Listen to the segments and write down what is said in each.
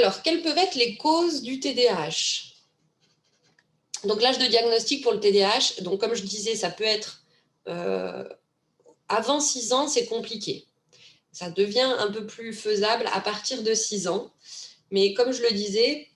Alors, quelles peuvent être les causes du TDAH? Donc, l'âge de diagnostic pour le TDAH, donc, comme je disais, ça peut être avant 6 ans, c'est compliqué. Ça devient un peu plus faisable à partir de 6 ans. Mais comme je le disais,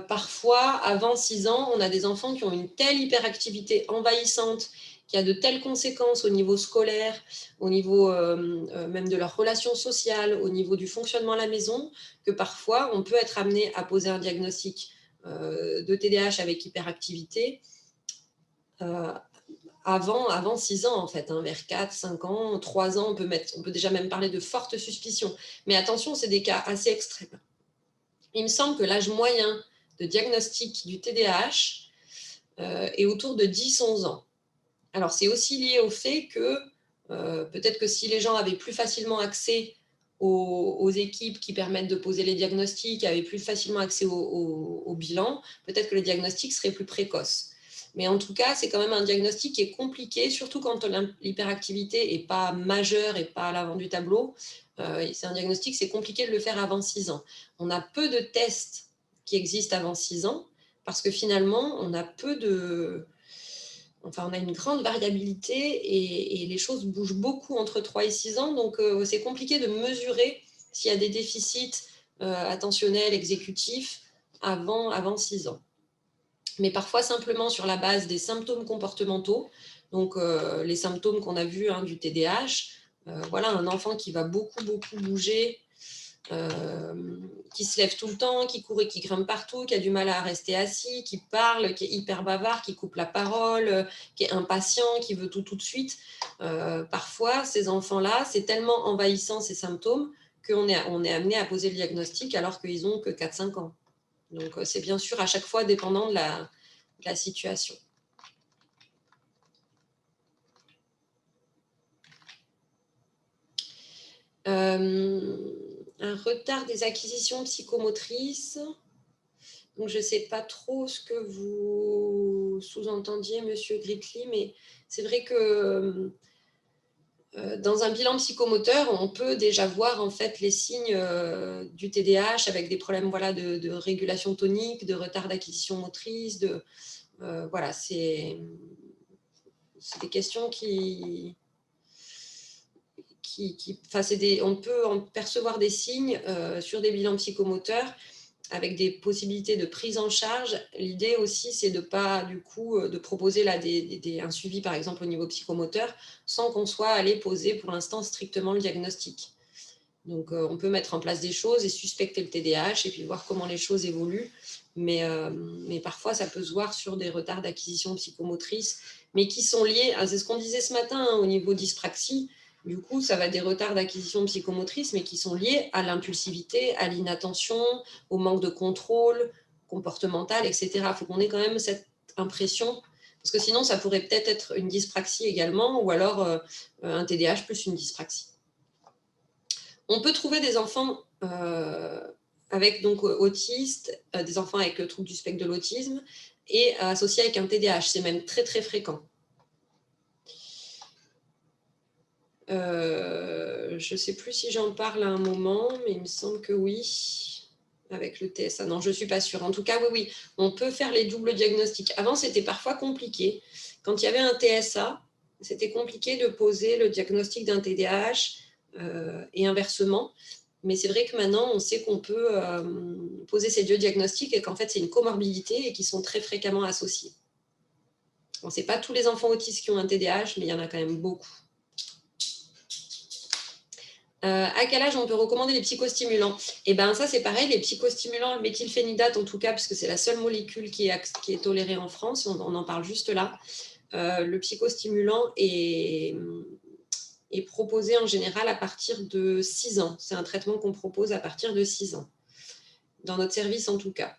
parfois, avant 6 ans, on a des enfants qui ont une telle hyperactivité envahissante, qui a de telles conséquences au niveau scolaire, au niveau même de leurs relations sociales, au niveau du fonctionnement à la maison, que parfois, on peut être amené à poser un diagnostic de TDAH avec hyperactivité avant 6 ans, en fait, hein, vers 4, 5 ans, 3 ans, on peut déjà même parler de fortes suspicions. Mais attention, c'est des cas assez extrêmes. Il me semble que l'âge moyen de diagnostic du TDAH est autour de 10-11 ans. Alors, c'est aussi lié au fait que peut-être que si les gens avaient plus facilement accès aux équipes qui permettent de poser les diagnostics, avaient plus facilement accès au bilan, peut-être que les diagnostics seraient plus précoces. Mais en tout cas, c'est quand même un diagnostic qui est compliqué, surtout quand l'hyperactivité n'est pas majeure et pas à l'avant du tableau. C'est un diagnostic, c'est compliqué de le faire avant 6 ans. On a peu de tests qui existent avant 6 ans, parce que finalement, on a on a une grande variabilité et les choses bougent beaucoup entre 3 et 6 ans, donc c'est compliqué de mesurer s'il y a des déficits attentionnels, exécutifs avant 6 ans. Mais parfois simplement sur la base des symptômes comportementaux, donc les symptômes qu'on a vus du TDAH, voilà, un enfant qui va beaucoup bouger, qui se lève tout le temps, qui court et qui grimpe partout, qui a du mal à rester assis, qui parle, qui est hyper bavard, qui coupe la parole, qui est impatient, qui veut tout de suite. Parfois, ces enfants-là, c'est tellement envahissant ces symptômes qu'on est amené à poser le diagnostic alors qu'ils n'ont que 4-5 ans. Donc, c'est bien sûr à chaque fois dépendant de la situation. Un retard des acquisitions psychomotrices. Donc, je ne sais pas trop ce que vous sous-entendiez, Monsieur Gritli, mais c'est vrai que dans un bilan psychomoteur, on peut déjà voir en fait les signes du TDAH avec des problèmes de régulation tonique, de retard d'acquisition motrice, voilà, c'est des questions on peut en percevoir des signes sur des bilans psychomoteurs avec des possibilités de prise en charge. L'idée aussi, c'est de pas, du coup, de proposer là un suivi, par exemple, au niveau psychomoteur, sans qu'on soit allé poser pour l'instant strictement le diagnostic. Donc, on peut mettre en place des choses et suspecter le TDAH et puis voir comment les choses évoluent. Mais parfois, ça peut se voir sur des retards d'acquisition psychomotrice, mais qui sont liés, c'est ce qu'on disait ce matin au niveau dyspraxie. Du coup, ça va des retards d'acquisition psychomotrice, mais qui sont liés à l'impulsivité, à l'inattention, au manque de contrôle comportemental, etc. Il faut qu'on ait quand même cette impression, parce que sinon, ça pourrait peut-être être une dyspraxie également, ou alors un TDAH plus une dyspraxie. On peut trouver des enfants avec donc autistes, des enfants avec le trouble du spectre de l'autisme, et associés avec un TDAH. C'est même très fréquent. Je ne sais plus si j'en parle à un moment, mais il me semble que oui, avec le TSA. Non, je ne suis pas sûre. En tout cas, oui, on peut faire les doubles diagnostics. Avant, c'était parfois compliqué. Quand il y avait un TSA, c'était compliqué de poser le diagnostic d'un TDAH et inversement. Mais c'est vrai que maintenant, on sait qu'on peut poser ces deux diagnostics et qu'en fait, c'est une comorbidité et qui sont très fréquemment associés. Bon, ce n'est pas tous les enfants autistes qui ont un TDAH, mais il y en a quand même beaucoup. À quel âge on peut recommander les psychostimulants? Eh bien, ça, c'est pareil, les psychostimulants, le méthylphénidate en tout cas, puisque c'est la seule molécule qui est tolérée en France, on en parle juste là. Le psychostimulant est proposé en général à partir de 6 ans. C'est un traitement qu'on propose à partir de 6 ans, dans notre service en tout cas.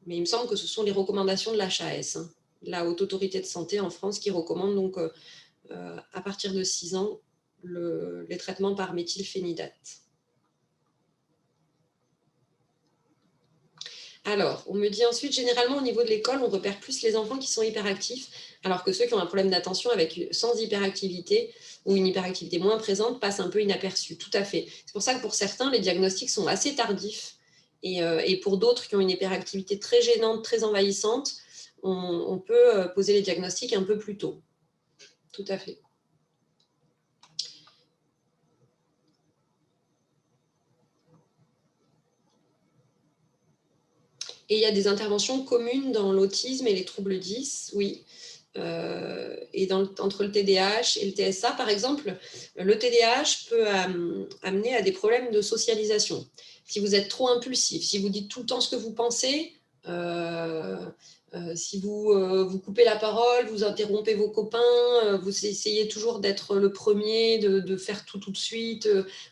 Mais il me semble que ce sont les recommandations de l'HAS, la Haute Autorité de Santé en France, qui recommande donc à partir de 6 ans les traitements par méthylphénidate. Alors, on me dit ensuite, généralement, au niveau de l'école, on repère plus les enfants qui sont hyperactifs, alors que ceux qui ont un problème d'attention sans hyperactivité ou une hyperactivité moins présente passent un peu inaperçus. Tout à fait. C'est pour ça que pour certains, les diagnostics sont assez tardifs. Et pour d'autres qui ont une hyperactivité très gênante, très envahissante, on peut poser les diagnostics un peu plus tôt. Tout à fait. Et il y a des interventions communes dans l'autisme et les troubles 10, oui. Et entre le TDAH et le TSA, par exemple, le TDAH peut amener à des problèmes de socialisation. Si vous êtes trop impulsif, si vous dites tout le temps ce que vous pensez, si vous coupez la parole, vous interrompez vos copains, vous essayez toujours d'être le premier, de faire tout de suite,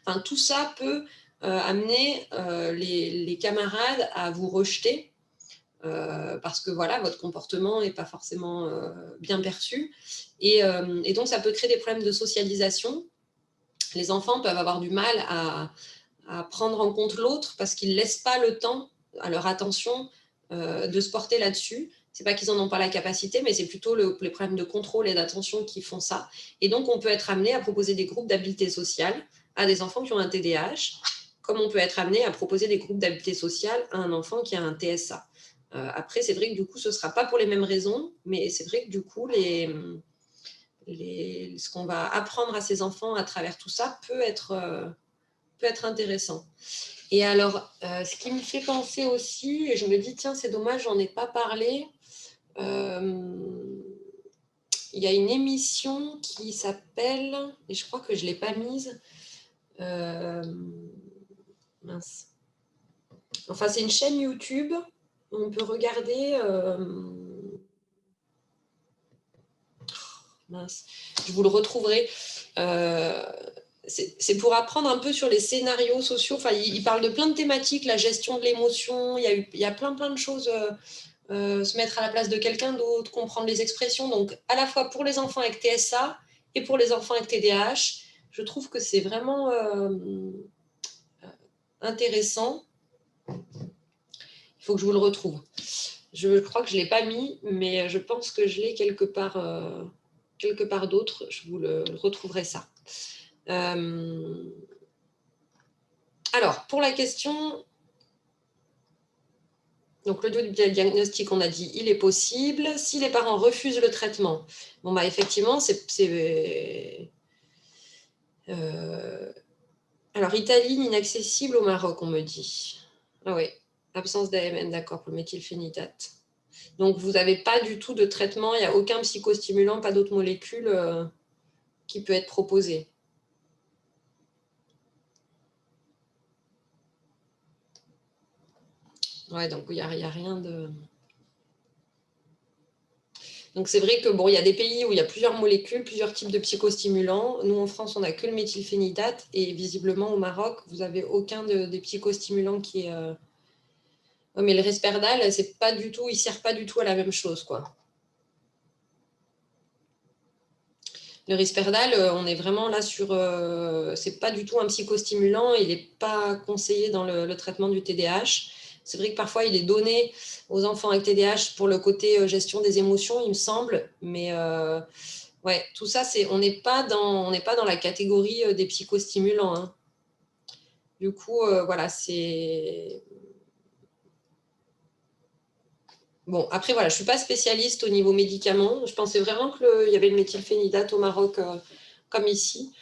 enfin, tout ça peut amener les camarades à vous rejeter parce que voilà, votre comportement n'est pas forcément bien perçu. Et donc, ça peut créer des problèmes de socialisation. Les enfants peuvent avoir du mal à prendre en compte l'autre parce qu'ils ne laissent pas le temps à leur attention de se porter là-dessus. Ce n'est pas qu'ils n'en ont pas la capacité, mais c'est plutôt les problèmes de contrôle et d'attention qui font ça. Et donc, on peut être amené à proposer des groupes d'habileté sociale à des enfants qui ont un TDAH, comme on peut être amené à proposer des groupes d'habileté sociale à un enfant qui a un TSA. Après, c'est vrai que du coup, ce ne sera pas pour les mêmes raisons, mais c'est vrai que du coup, ce qu'on va apprendre à ces enfants à travers tout ça peut être intéressant. Et alors, ce qui me fait penser aussi, et je me dis, tiens, c'est dommage, j'en ai pas parlé, il y a une émission qui s'appelle, et je crois que je ne l'ai pas mise, mince. Enfin, c'est une chaîne YouTube, on peut regarder... mince, je vous le retrouverai. C'est pour apprendre un peu sur les scénarios sociaux. Enfin, il parle de plein de thématiques, la gestion de l'émotion. Il y a plein de choses. Se mettre à la place de quelqu'un d'autre, comprendre les expressions. Donc, à la fois pour les enfants avec TSA et pour les enfants avec TDAH, je trouve que c'est vraiment intéressant. Il faut que je vous le retrouve. Je crois que je ne l'ai pas mis, mais je pense que je l'ai quelque part d'autre. Je vous le retrouverai ça. Alors, pour la question, donc le diagnostic, on a dit, il est possible. Si les parents refusent le traitement, bon, bah, effectivement, alors, Italine inaccessible au Maroc, on me dit. Ah oui, absence d'AMN, d'accord, pour le méthylphénidate. Donc, vous n'avez pas du tout de traitement, il n'y a aucun psychostimulant, pas d'autres molécules qui peut être proposé. Ouais, donc il n'y a rien de... Donc c'est vrai que bon, il y a des pays où il y a plusieurs molécules, plusieurs types de psychostimulants. Nous en France, on n'a que le méthylphénidate et visiblement au Maroc, vous n'avez aucun des psychostimulants qui est. Oh, mais le Risperdal, c'est pas du tout, il sert pas du tout à la même chose, quoi. Le Risperdal, on est vraiment là sur, c'est pas du tout un psychostimulant, il n'est pas conseillé dans le traitement du TDAH. C'est vrai que parfois il est donné aux enfants avec TDAH pour le côté gestion des émotions, il me semble, mais ouais, tout ça, on n'est pas dans la catégorie des psychostimulants, hein. Du coup, voilà, c'est... Bon, après, voilà, je ne suis pas spécialiste au niveau médicaments. Je pensais vraiment qu'il y avait le méthylphénidate au Maroc, comme ici.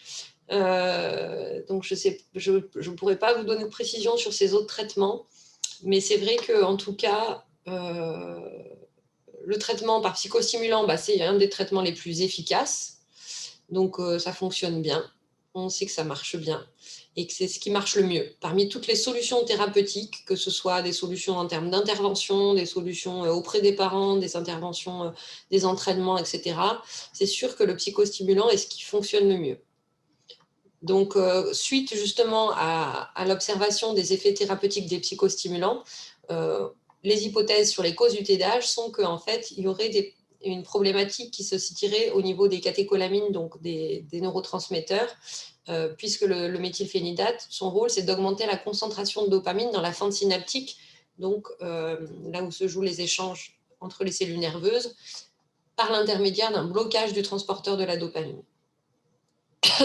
Donc, je ne pourrais pas vous donner de précision sur ces autres traitements. Mais c'est vrai qu'en tout cas, le traitement par psychostimulant, bah, c'est un des traitements les plus efficaces. Donc, ça fonctionne bien. On sait que ça marche bien et que c'est ce qui marche le mieux. Parmi toutes les solutions thérapeutiques, que ce soit des solutions en termes d'intervention, des solutions auprès des parents, des interventions, des entraînements, etc., c'est sûr que le psychostimulant est ce qui fonctionne le mieux. Donc, suite justement à l'observation des effets thérapeutiques des psychostimulants, les hypothèses sur les causes du TDAH sont qu'en fait, il y aurait une problématique qui se situerait au niveau des catécholamines, donc des neurotransmetteurs, puisque le méthylphénidate, son rôle, c'est d'augmenter la concentration de dopamine dans la fente synaptique donc là où se jouent les échanges entre les cellules nerveuses, par l'intermédiaire d'un blocage du transporteur de la dopamine.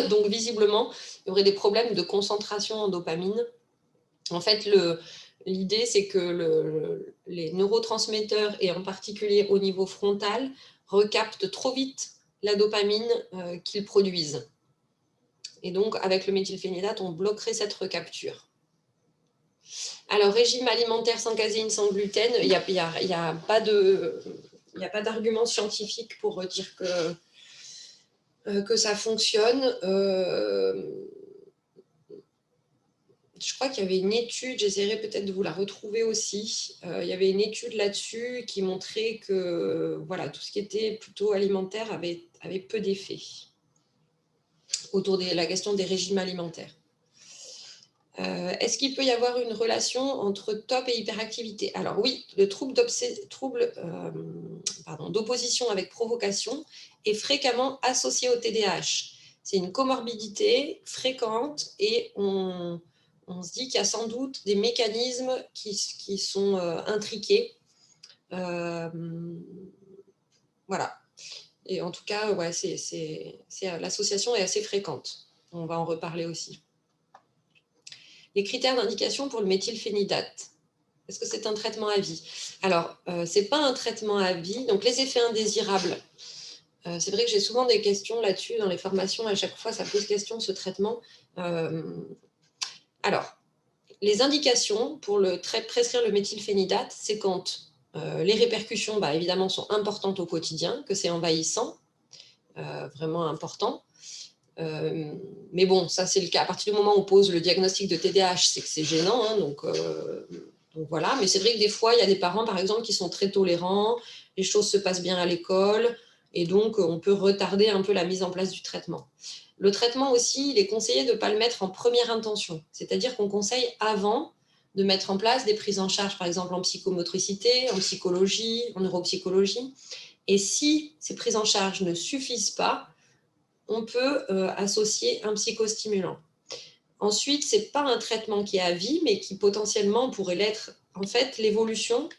Donc visiblement, il y aurait des problèmes de concentration en dopamine. En fait, l'idée, c'est que les neurotransmetteurs, et en particulier au niveau frontal, recaptent trop vite la dopamine qu'ils produisent. Et donc, avec le méthylphénidate, on bloquerait cette recapture. Alors, régime alimentaire sans caséine, sans gluten, il n'y a pas d'argument scientifique pour dire que ça fonctionne. Je crois qu'il y avait une étude, j'essaierai peut-être de vous la retrouver aussi. Il y avait une étude là-dessus qui montrait que voilà, tout ce qui était plutôt alimentaire avait peu d'effet autour de la question des régimes alimentaires. Est-ce qu'il peut y avoir une relation entre TOP et hyperactivité? Alors oui, le trouble d'opposition avec provocation est fréquemment associé au TDAH. C'est une comorbidité fréquente et on se dit qu'il y a sans doute des mécanismes qui sont intriqués. Voilà. Et en tout cas, ouais, l'association est assez fréquente. On va en reparler aussi. Les critères d'indication pour le méthylphénidate. Est-ce que c'est un traitement à vie? Alors, ce n'est pas un traitement à vie. Donc, les effets indésirables. C'est vrai que j'ai souvent des questions là-dessus dans les formations. À chaque fois, ça pose question, ce traitement. Alors, les indications pour prescrire le méthylphénidate, c'est quand les répercussions, évidemment, sont importantes au quotidien, que c'est envahissant, vraiment important. Mais bon, ça c'est le cas. À partir du moment où on pose le diagnostic de TDAH, c'est que c'est gênant, hein, donc voilà. Mais c'est vrai que des fois, il y a des parents, par exemple, qui sont très tolérants, les choses se passent bien à l'école, et donc on peut retarder un peu la mise en place du traitement. Le traitement aussi, il est conseillé de ne pas le mettre en première intention, c'est-à-dire qu'on conseille avant de mettre en place des prises en charge, par exemple en psychomotricité, en psychologie, en neuropsychologie. Et si ces prises en charge ne suffisent pas, on peut associer un psychostimulant. Ensuite, ce n'est pas un traitement qui est à vie, mais qui potentiellement pourrait l'être. En fait, l'évolution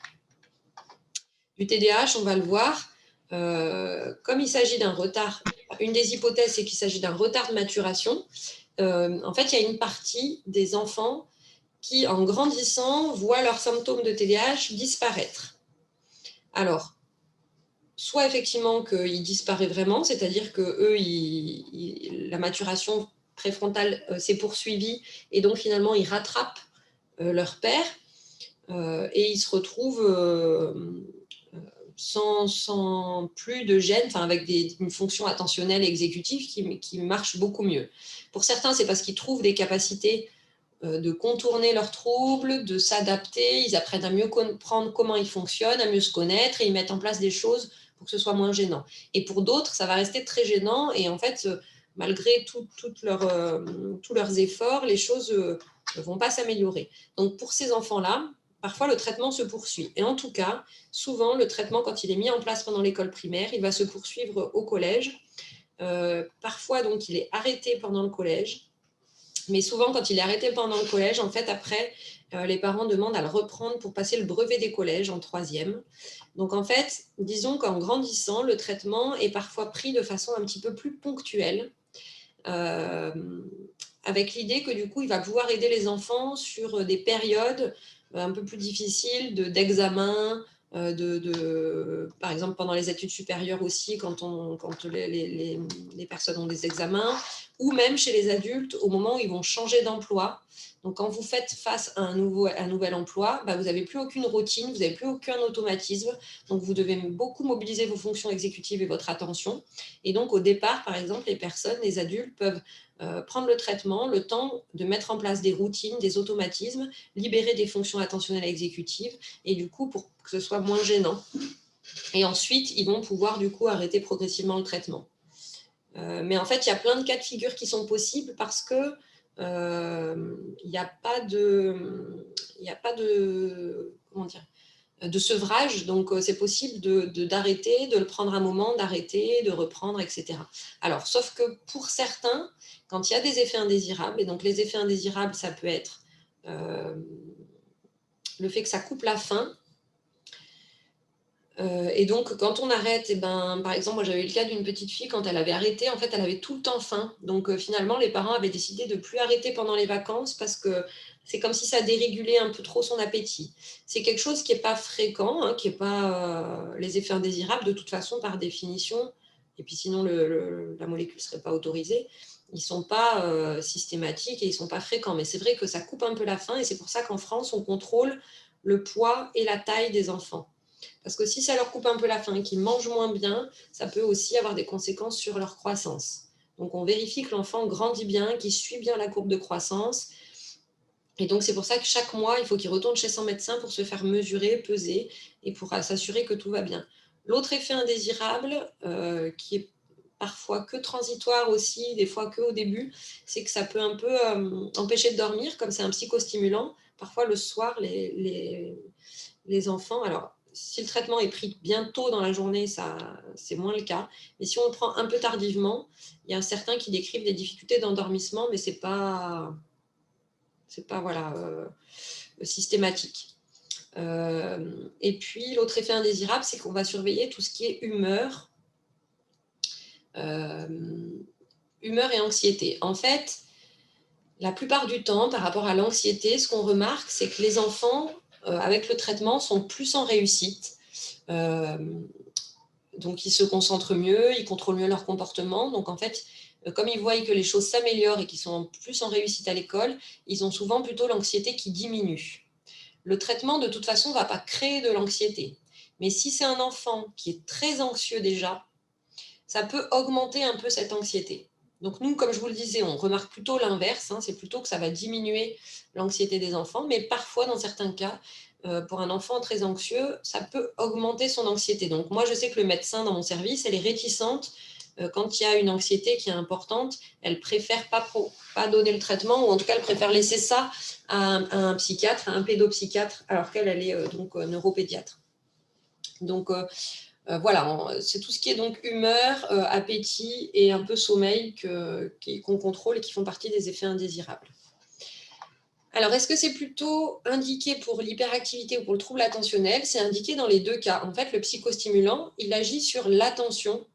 du TDAH, on va le voir, comme il s'agit d'un retard, une des hypothèses, c'est qu'il s'agit d'un retard de maturation. En fait, il y a une partie des enfants qui, en grandissant, voient leurs symptômes de TDAH disparaître. Alors, soit effectivement qu'il disparaît vraiment, c'est-à-dire que eux, la maturation préfrontale s'est poursuivie et donc finalement ils rattrapent leur père et ils se retrouvent sans plus de gêne, avec une fonction attentionnelle et exécutive qui marche beaucoup mieux. Pour certains, c'est parce qu'ils trouvent des capacités de contourner leurs troubles, de s'adapter, ils apprennent à mieux comprendre comment ils fonctionnent, à mieux se connaître et ils mettent en place des choses pour que ce soit moins gênant. Et pour d'autres, ça va rester très gênant et en fait, malgré tous leurs efforts, les choses ne vont pas s'améliorer. Donc pour ces enfants-là, parfois le traitement se poursuit. Et en tout cas, souvent, le traitement, quand il est mis en place pendant l'école primaire, il va se poursuivre au collège. Parfois, donc, il est arrêté pendant le collège. Mais souvent, quand il est arrêté pendant le collège, en fait, après, les parents demandent à le reprendre pour passer le brevet des collèges en 3e. Donc, en fait, disons qu'en grandissant, le traitement est parfois pris de façon un petit peu plus ponctuelle, avec l'idée que du coup, il va pouvoir aider les enfants sur des périodes un peu plus difficiles d'examen, par exemple pendant les études supérieures aussi, quand les personnes ont des examens, ou même chez les adultes au moment où ils vont changer d'emploi. Donc quand vous faites face à un nouvel emploi, vous n'avez plus aucune routine, vous n'avez plus aucun automatisme, donc vous devez beaucoup mobiliser vos fonctions exécutives et votre attention. Et donc au départ, par exemple, les adultes peuvent prendre le traitement, le temps de mettre en place des routines, des automatismes, libérer des fonctions attentionnelles et exécutives, et du coup, pour que ce soit moins gênant. Et ensuite, ils vont pouvoir du coup arrêter progressivement le traitement. Mais en fait, il y a plein de cas de figure qui sont possibles parce que il n'y a pas de sevrage, donc c'est possible d'arrêter, de le prendre un moment, d'arrêter, de reprendre, etc. Alors, sauf que pour certains, quand il y a des effets indésirables, et donc les effets indésirables, ça peut être le fait que ça coupe la faim. Et donc quand on arrête, et ben, par exemple, moi j'avais eu le cas d'une petite fille, quand elle avait arrêté, en fait, elle avait tout le temps faim. Donc finalement, les parents avaient décidé de plus arrêter pendant les vacances parce que c'est comme si ça dérégulait un peu trop son appétit. C'est quelque chose qui est pas fréquent, hein, qui est pas, les effets indésirables de toute façon par définition, et puis sinon le la molécule serait pas autorisée. Ils sont pas, systématiques et ils sont pas fréquents. Mais c'est vrai que ça coupe un peu la faim et c'est pour ça qu'en France, on contrôle le poids et la taille des enfants. Parce que si ça leur coupe un peu la faim et qu'ils mangent moins bien, ça peut aussi avoir des conséquences sur leur croissance. Donc on vérifie que l'enfant grandit bien, qu'il suit bien la courbe de croissance. Et donc c'est pour ça que chaque mois, il faut qu'il retourne chez son médecin pour se faire mesurer, peser et pour s'assurer que tout va bien. L'autre effet indésirable, qui est parfois que transitoire aussi, des fois qu'au début, c'est que ça peut un peu empêcher de dormir, comme c'est un psychostimulant. Parfois le soir, les enfants, alors si le traitement est pris bien tôt dans la journée, ça, c'est moins le cas. Mais si on le prend un peu tardivement, il y a certains qui décrivent des difficultés d'endormissement, mais c'est pas voilà, systématique. Et puis l'autre effet indésirable, c'est qu'on va surveiller tout ce qui est humeur, euh, humeur et anxiété. En fait, la plupart du temps, par rapport à l'anxiété, ce qu'on remarque, c'est que les enfants, avec le traitement, sont plus en réussite. Euh, donc, ils se concentrent mieux, ils contrôlent mieux leur comportement. Donc, en fait, comme ils voient que les choses s'améliorent et qu'ils sont plus en réussite à l'école, ils ont souvent plutôt l'anxiété qui diminue. Le traitement, de toute façon, ne va pas créer de l'anxiété. Mais si c'est un enfant qui est très anxieux déjà, ça peut augmenter un peu cette anxiété. Donc nous, comme je vous le disais, on remarque plutôt l'inverse, hein, c'est plutôt que ça va diminuer l'anxiété des enfants, mais parfois, dans certains cas, pour un enfant très anxieux, ça peut augmenter son anxiété. Donc moi, je sais que le médecin dans mon service, elle est réticente quand il y a une anxiété qui est importante, elle préfère pas donner le traitement, ou en tout cas, elle préfère laisser ça à un psychiatre, à un pédopsychiatre, alors qu'elle, elle est donc neuropédiatre. Donc, voilà, c'est tout ce qui est donc humeur, appétit et un peu sommeil qu'on contrôle et qui font partie des effets indésirables. Alors, est-ce que c'est plutôt indiqué pour l'hyperactivité ou pour le trouble attentionnel? C'est indiqué dans les deux cas. En fait, le psychostimulant, il agit sur l'attention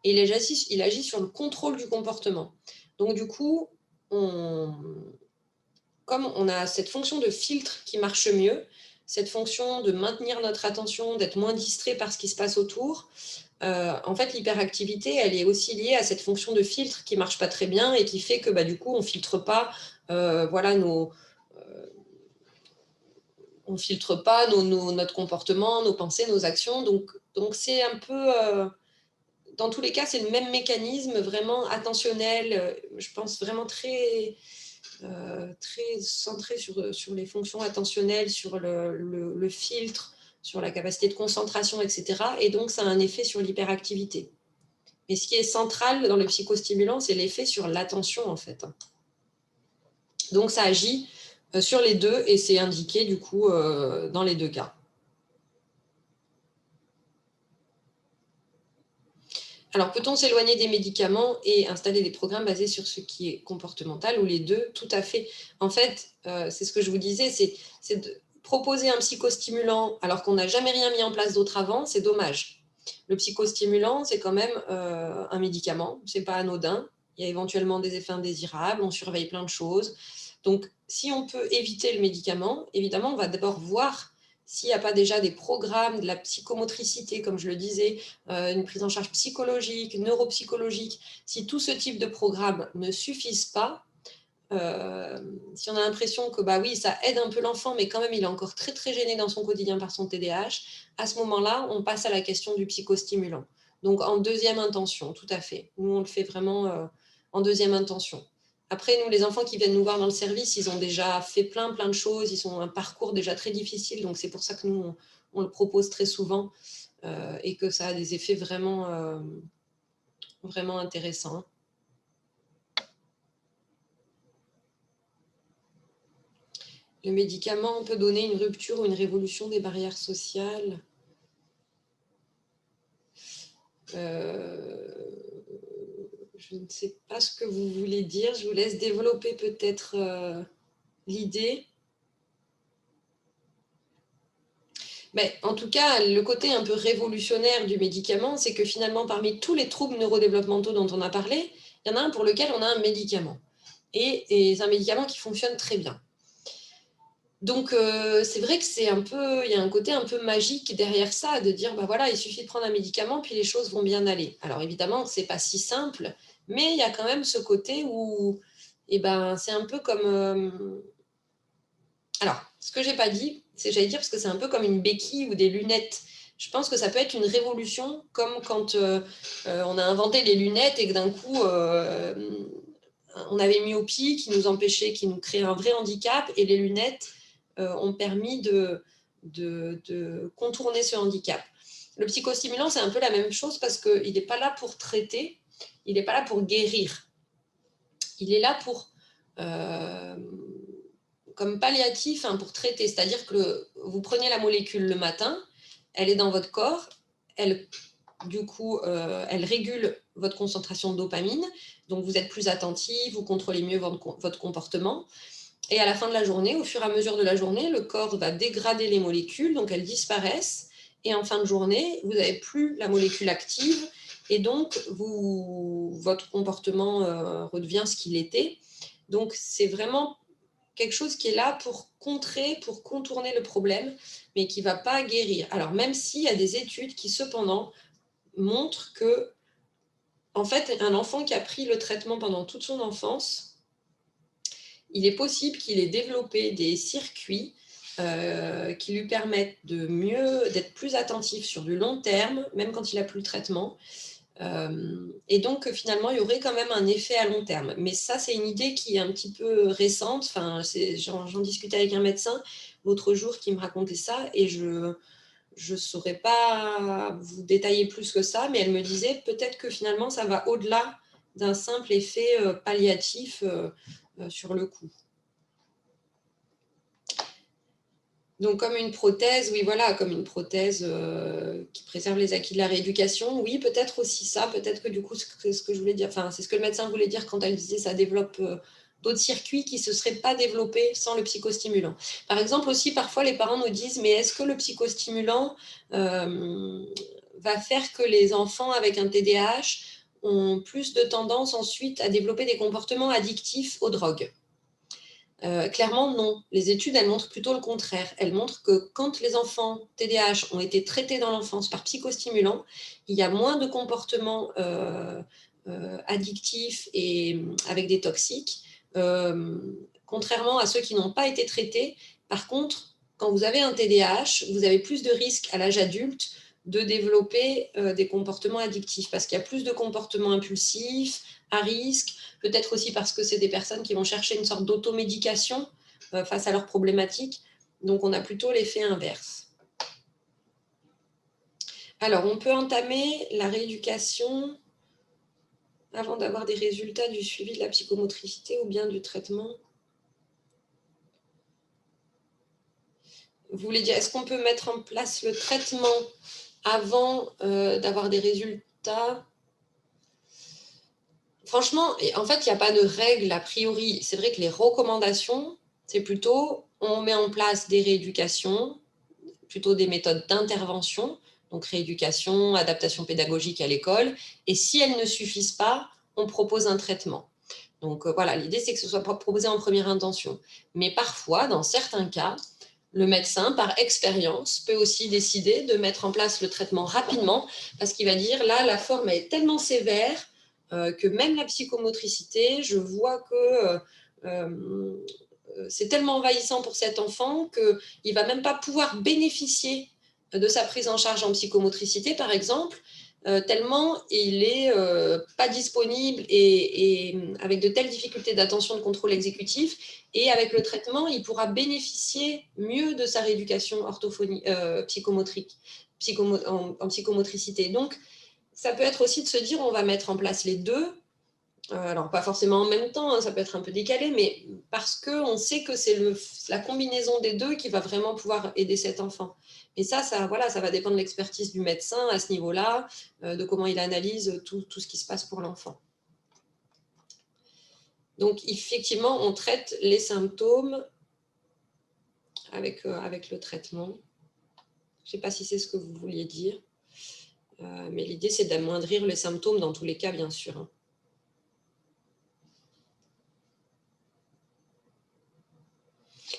et il agit sur le contrôle du comportement. Donc, du coup, comme on a cette fonction de filtre qui marche mieux, cette fonction de maintenir notre attention, d'être moins distrait par ce qui se passe autour, en fait, l'hyperactivité, elle est aussi liée à cette fonction de filtre qui marche pas très bien et qui fait que bah, du coup, on filtre pas, voilà, on filtre pas notre comportement, nos pensées, nos actions. Donc c'est un peu, dans tous les cas, c'est le même mécanisme vraiment attentionnel. Je pense vraiment très centré sur les fonctions attentionnelles, sur le filtre, sur la capacité de concentration, etc. Et donc, ça a un effet sur l'hyperactivité. Mais ce qui est central dans le psychostimulant, c'est l'effet sur l'attention, en fait. Donc, ça agit sur les deux et c'est indiqué, du coup, dans les deux cas. Alors, peut-on s'éloigner des médicaments et installer des programmes basés sur ce qui est comportemental ou les deux? Tout à fait. En fait, c'est ce que je vous disais, c'est de proposer un psychostimulant alors qu'on n'a jamais rien mis en place d'autre avant, c'est dommage. Le psychostimulant, c'est quand même un médicament, c'est pas anodin. Il y a éventuellement des effets indésirables, on surveille plein de choses. Donc, si on peut éviter le médicament, évidemment, on va d'abord voir s'il n'y a pas déjà des programmes, de la psychomotricité, comme je le disais, une prise en charge psychologique, neuropsychologique. Si tout ce type de programmes ne suffisent pas, si on a l'impression que bah oui, ça aide un peu l'enfant, mais quand même il est encore très très gêné dans son quotidien par son TDAH, à ce moment-là, on passe à la question du psychostimulant. Donc en deuxième intention, tout à fait. Nous, on le fait vraiment en deuxième intention. Après, nous, les enfants qui viennent nous voir dans le service, ils ont déjà fait plein de choses, ils ont un parcours déjà très difficile, donc c'est pour ça que nous, on le propose très souvent et que ça a des effets vraiment intéressants. Le médicament peut donner une rupture ou une révolution des barrières sociales. Je ne sais pas ce que vous voulez dire. Je vous laisse développer peut-être l'idée. Mais en tout cas, le côté un peu révolutionnaire du médicament, c'est que finalement, parmi tous les troubles neurodéveloppementaux dont on a parlé, il y en a un pour lequel on a un médicament. Et c'est un médicament qui fonctionne très bien. Donc, c'est vrai que il y a un côté un peu magique derrière ça, de dire, bah voilà, il suffit de prendre un médicament, puis les choses vont bien aller. Alors évidemment, c'est pas si simple, mais il y a quand même ce côté où, eh ben, c'est un peu comme, alors, ce que j'ai pas dit, c'est, j'allais dire, parce que c'est un peu comme une béquille ou des lunettes. Je pense que ça peut être une révolution, comme quand on a inventé les lunettes et que d'un coup, on avait myopie qui nous empêchait, qui nous créait un vrai handicap, et les lunettes ont permis de contourner ce handicap. Le psychostimulant, c'est un peu la même chose parce qu'il n'est pas là pour traiter, il n'est pas là pour guérir. Il est là pour, comme palliatif, hein, pour traiter. C'est-à-dire que vous prenez la molécule le matin, elle est dans votre corps, elle, du coup, elle régule votre concentration de dopamine, donc vous êtes plus attentif, vous contrôlez mieux votre comportement. Et à la fin de la journée, au fur et à mesure de la journée, le corps va dégrader les molécules, donc elles disparaissent. Et en fin de journée, vous n'avez plus la molécule active. Et donc, votre comportement redevient ce qu'il était. Donc, c'est vraiment quelque chose qui est là pour contrer, pour contourner le problème, mais qui ne va pas guérir. Alors, même s'il y a des études qui, cependant, montrent que, en fait, un enfant qui a pris le traitement pendant toute son enfance, il est possible qu'il ait développé des circuits qui lui permettent d'être plus attentif sur du long terme, même quand il n'a plus le traitement. Et donc, finalement, il y aurait quand même un effet à long terme. Mais ça, c'est une idée qui est un petit peu récente. Enfin, j'en discutais avec un médecin l'autre jour qui me racontait ça, et je ne saurais pas vous détailler plus que ça, mais elle me disait peut-être que finalement, ça va au-delà d'un simple effet palliatif sur le coup. Donc, comme une prothèse, oui, voilà, comme une prothèse qui préserve les acquis de la rééducation, oui, peut-être aussi ça, peut-être que du coup, c'est ce que je voulais dire, enfin, c'est ce que le médecin voulait dire quand elle disait ça développe d'autres circuits qui ne se seraient pas développés sans le psychostimulant. Par exemple, aussi, parfois, les parents nous disent, mais est-ce que le psychostimulant va faire que les enfants avec un TDAH ont plus de tendance ensuite à développer des comportements addictifs aux drogues? Clairement, non. Les études, elles montrent plutôt le contraire. Elles montrent que quand les enfants TDAH ont été traités dans l'enfance par psychostimulants, il y a moins de comportements addictifs et avec des toxiques, contrairement à ceux qui n'ont pas été traités. Par contre, quand vous avez un TDAH, vous avez plus de risques à l'âge adulte de développer des comportements addictifs parce qu'il y a plus de comportements impulsifs, à risque, peut-être aussi parce que c'est des personnes qui vont chercher une sorte d'automédication face à leurs problématiques. Donc, on a plutôt l'effet inverse. Alors, on peut entamer la rééducation avant d'avoir des résultats du suivi de la psychomotricité ou bien du traitement. Vous voulez dire, est-ce qu'on peut mettre en place le traitement avant d'avoir des résultats? Franchement, en fait, il n'y a pas de règle a priori. C'est vrai que les recommandations, c'est plutôt, on met en place des rééducations, plutôt des méthodes d'intervention, donc rééducation, adaptation pédagogique à l'école, et si elles ne suffisent pas, on propose un traitement. Donc voilà, l'idée c'est que ce soit proposé en première intention. Mais parfois, dans certains cas, le médecin, par expérience, peut aussi décider de mettre en place le traitement rapidement parce qu'il va dire là, la forme est tellement sévère que même la psychomotricité, je vois que c'est tellement envahissant pour cet enfant qu'il ne va même pas pouvoir bénéficier de sa prise en charge en psychomotricité, par exemple, tellement il n'est pas disponible et avec de telles difficultés d'attention de contrôle exécutif. Et avec le traitement, il pourra bénéficier mieux de sa rééducation psychomotrique, en psychomotricité. Donc, ça peut être aussi de se dire on va mettre en place les deux. Alors, pas forcément en même temps, hein, ça peut être un peu décalé, mais parce qu'on sait que c'est la combinaison des deux qui va vraiment pouvoir aider cet enfant. Et voilà, ça va dépendre de l'expertise du médecin à ce niveau-là, de comment il analyse tout ce qui se passe pour l'enfant. Donc, effectivement, on traite les symptômes avec le traitement. Je ne sais pas si c'est ce que vous vouliez dire. Mais l'idée, c'est d'amoindrir les symptômes dans tous les cas, bien sûr.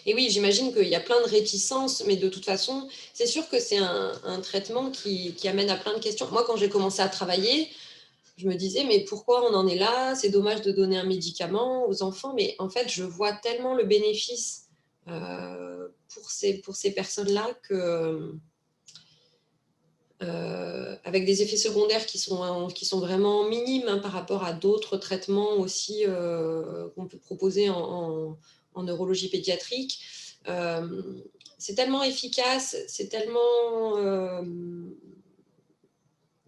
Et oui, j'imagine qu'il y a plein de réticences, mais de toute façon, c'est sûr que c'est un traitement qui amène à plein de questions. Moi, quand j'ai commencé à travailler, je me disais, mais pourquoi on en est là? C'est dommage de donner un médicament aux enfants, mais en fait, je vois tellement le bénéfice pour ces personnes-là que, avec des effets secondaires qui sont vraiment minimes hein, par rapport à d'autres traitements aussi qu'on peut proposer en neurologie pédiatrique. C'est tellement efficace, c'est tellement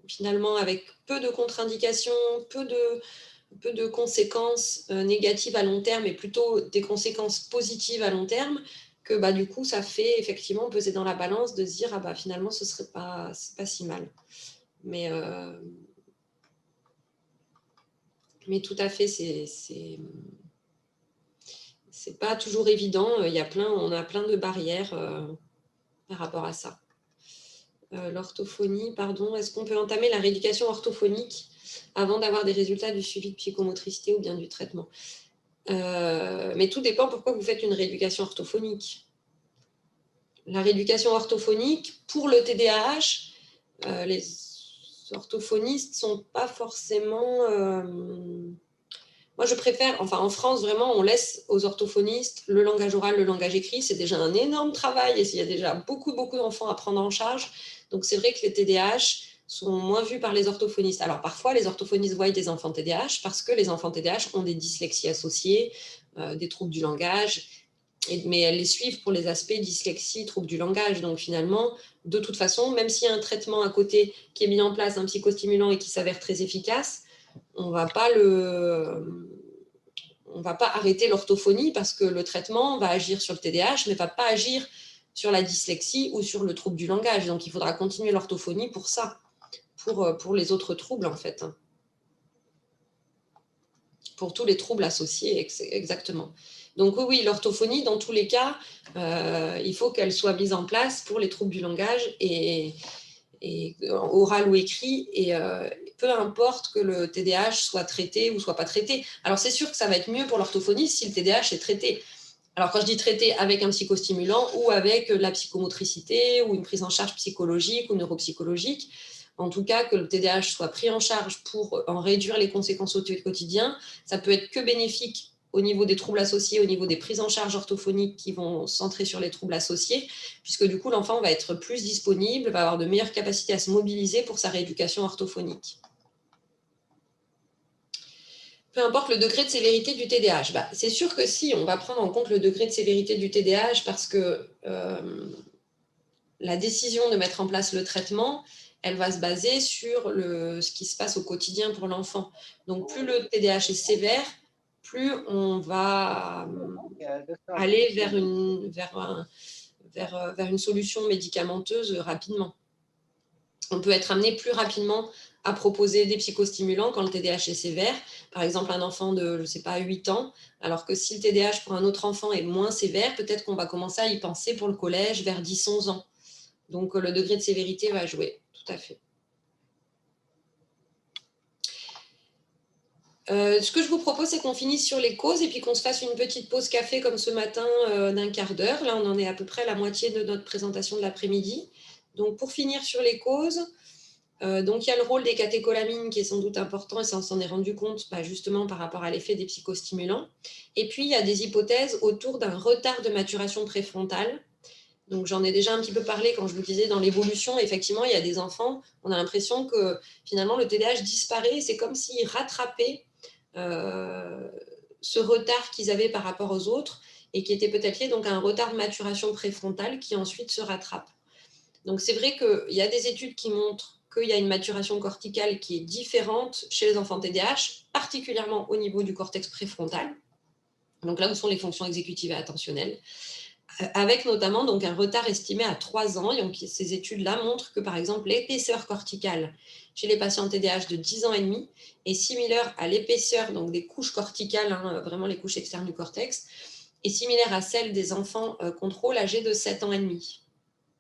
finalement avec peu de contre-indications, peu de conséquences négatives à long terme et plutôt des conséquences positives à long terme que bah, du coup, ça fait effectivement peser dans la balance de se dire ah bah finalement ce serait pas si mal. Mais tout à fait, c'est pas toujours évident. On a plein de barrières par rapport à ça. L'orthophonie, pardon, est-ce qu'on peut entamer la rééducation orthophonique avant d'avoir des résultats du suivi de psychomotricité ou bien du traitement? Mais tout dépend pourquoi vous faites une rééducation orthophonique. La rééducation orthophonique, pour le TDAH, les orthophonistes ne sont pas forcément... Moi, je préfère, enfin en France, vraiment, on laisse aux orthophonistes le langage oral, le langage écrit. C'est déjà un énorme travail et il y a déjà beaucoup d'enfants à prendre en charge. Donc, c'est vrai que les TDAH sont moins vus par les orthophonistes. Alors, parfois, les orthophonistes voient des enfants TDAH parce que les enfants TDAH ont des dyslexies associées, des troubles du langage, mais elles les suivent pour les aspects dyslexie, troubles du langage. Donc, finalement, de toute façon, même s'il y a un traitement à côté qui est mis en place, un psychostimulant et qui s'avère très efficace, on va pas arrêter l'orthophonie parce que le traitement va agir sur le TDAH, mais va pas agir sur la dyslexie ou sur le trouble du langage. Donc, il faudra continuer l'orthophonie pour ça, pour les autres troubles, en fait. Pour tous les troubles associés, exactement. Donc, oui, l'orthophonie, dans tous les cas, il faut qu'elle soit mise en place pour les troubles du langage et oral ou écrit, et peu importe que le TDAH soit traité ou soit pas traité. Alors c'est sûr que ça va être mieux pour l'orthophoniste si le TDAH est traité. Alors quand je dis traité avec un psychostimulant ou avec la psychomotricité ou une prise en charge psychologique ou neuropsychologique, en tout cas que le TDAH soit pris en charge pour en réduire les conséquences au quotidien, ça peut être que bénéfique au niveau des troubles associés, au niveau des prises en charge orthophoniques qui vont centrer sur les troubles associés, puisque du coup, l'enfant va être plus disponible, va avoir de meilleures capacités à se mobiliser pour sa rééducation orthophonique. Peu importe le degré de sévérité du TDAH. Bah, c'est sûr que si, on va prendre en compte le degré de sévérité du TDAH parce que la décision de mettre en place le traitement, elle va se baser sur ce qui se passe au quotidien pour l'enfant. Donc, plus le TDAH est sévère, plus on va aller vers une solution médicamenteuse rapidement. On peut être amené plus rapidement à proposer des psychostimulants quand le TDAH est sévère. Par exemple, un enfant de, je ne sais pas, 8 ans, alors que si le TDAH pour un autre enfant est moins sévère, peut-être qu'on va commencer à y penser pour le collège vers 10-11 ans. Donc, le degré de sévérité va jouer, tout à fait. Ce que je vous propose, c'est qu'on finisse sur les causes et puis qu'on se fasse une petite pause café comme ce matin d'un quart d'heure. Là, on en est à peu près à la moitié de notre présentation de l'après-midi. Donc, pour finir sur les causes, donc il y a le rôle des catécholamines qui est sans doute important et ça on s'en est rendu compte justement par rapport à l'effet des psychostimulants. Et puis, il y a des hypothèses autour d'un retard de maturation préfrontale. Donc, j'en ai déjà un petit peu parlé quand je vous disais dans l'évolution. Effectivement, il y a des enfants, on a l'impression que finalement le TDAH disparaît. C'est comme s'il rattrapait ce retard qu'ils avaient par rapport aux autres et qui était peut-être lié donc à un retard de maturation préfrontale qui ensuite se rattrape. Donc, c'est vrai qu'il y a des études qui montrent qu'il y a une maturation corticale qui est différente chez les enfants TDAH, particulièrement au niveau du cortex préfrontal. Donc là où sont les fonctions exécutives et attentionnelles, avec notamment donc un retard estimé à 3 ans. Et donc, ces études-là montrent que, par exemple, l'épaisseur corticale chez les patients TDAH de 10 ans et demi est similaire à l'épaisseur donc des couches corticales, vraiment les couches externes du cortex, est similaire à celle des enfants contrôle âgés de 7 ans et demi.